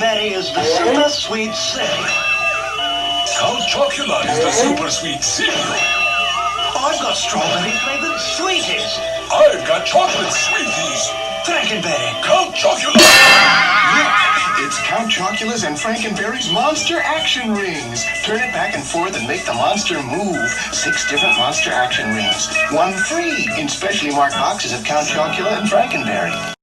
Frankenberry is the super sweet cereal. Count Chocula is the super sweet cereal. I've got strawberry flavored sweeties. I've got chocolate sweeties. Frankenberry. Count Chocula. Look, it's Count Chocula's and Frankenberry's Monster Action Rings. Turn it back and forth and make the monster move. 6 different Monster Action Rings. 1 free in specially marked boxes of Count Chocula and Frankenberry.